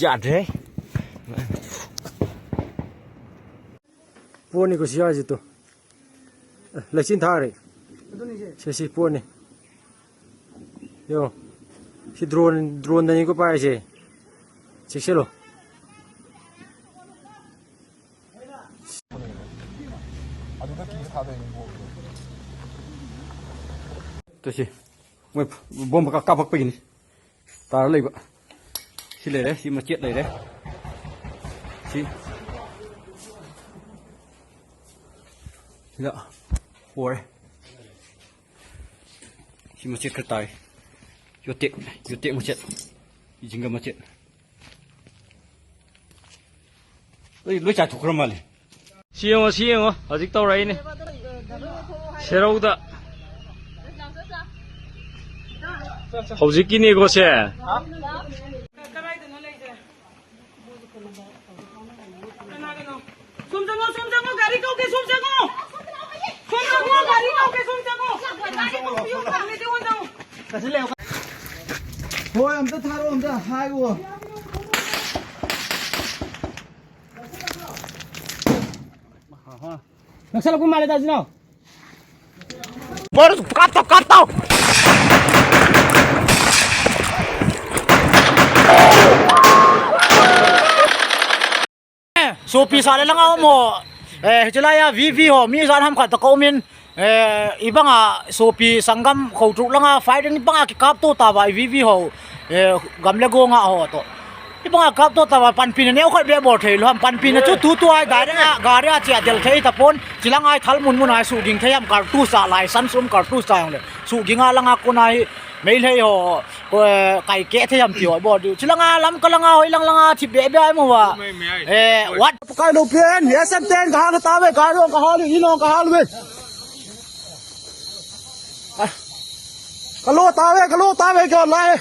야돼. Puan ni ko siya dito. Lasin thari. Siya puan ni. Yo. Si drone na ni ko pa siya. Check lo. Tôi chỉ, mày bom bạc cặp bạc pin, ta lấy vậy, xin lấy đấy, xin mà chết lấy đấy, xin, dạ, ủa đấy, xin mà chết cái tay, vô tiện mà chết, chính cái mà chết, lấy trả thuộc rồi mà này. 시행어 아직 떠오르네. 새로우다. hꯧ지끼니 이곳에. 솜장어 가리 kauke 솜장어 가리 kauke 솜장어. thôi em tất tha em tất hai của Nagsalak mo malita dito. Baru kata. Sopi sale lang ako mo. Hilaya VV ho mi san ham khat ko min ibanga sopi sanggam khoutruk langa fighting ibanga ki kap to ta ba VV ho gamle go nga ho to ibanga kap to ta ba panpin ne khoi be bor thei lam panpin chu tu ai gari a chia del thei ta pon chilang ai thal mun ai su ging theiam kar tu sa lai san sum kar tu sa le su ginga langa kunai mấy thầy họ cày kẽ thầy làm tiểu bỏ đi chứ lăng lắm cái lăng hoi lăng thịt bé bé mà vợ what cái đầu tiên nhớ xem tên cả cái ta về cái luôn cả hai đi nó cả hai luôn cái lô ta về còn lại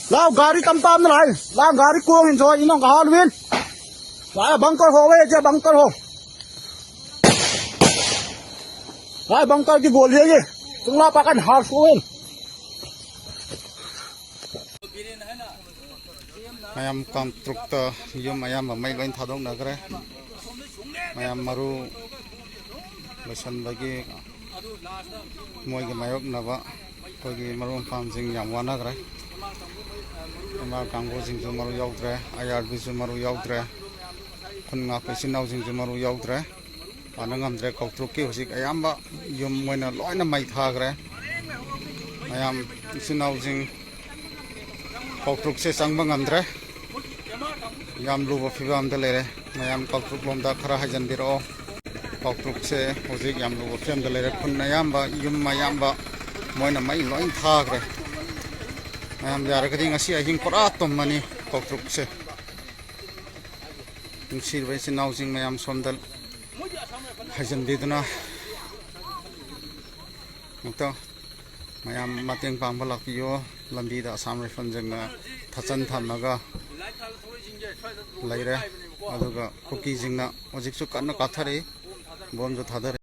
lao gari tam này lao gari cuồng hình rồi nó cả hai luôn lại băng coi hồ về chưa băng coi hồ hai băng coi cái gỗ liếng chúng ta pakai hard xuống mayam constructor yum mayam mai loin thadong nagre mayam maru lesan bagi moi ge mayok naba ko ge maru pham jing yam wana gre ma kanggo jing ju maru yaw dre ayar bi ju maru yaw dre khun nga pe sin naw jing ju maru yaw dre anangam dre construct ki hosik ayam ba yum moina loina mai tha gre mayam sin naw jing construct se sang bangam dre yam luba fibam dalere mayam construct lomda khara hajan biro construct se hojik yam luba fibam dalere khun ayam ba yum mayam ba moina mai loin tha gre mayam yar gadi ngasi ahing pora tom mani construct se sir bai sin naw jing mayam somdal hajan bidna mukta mayam mateng pang balak yo lambi da sam refund jengna thachan thamaga laire aduga cookie jingna ojik su kanna kathari bom jo thadare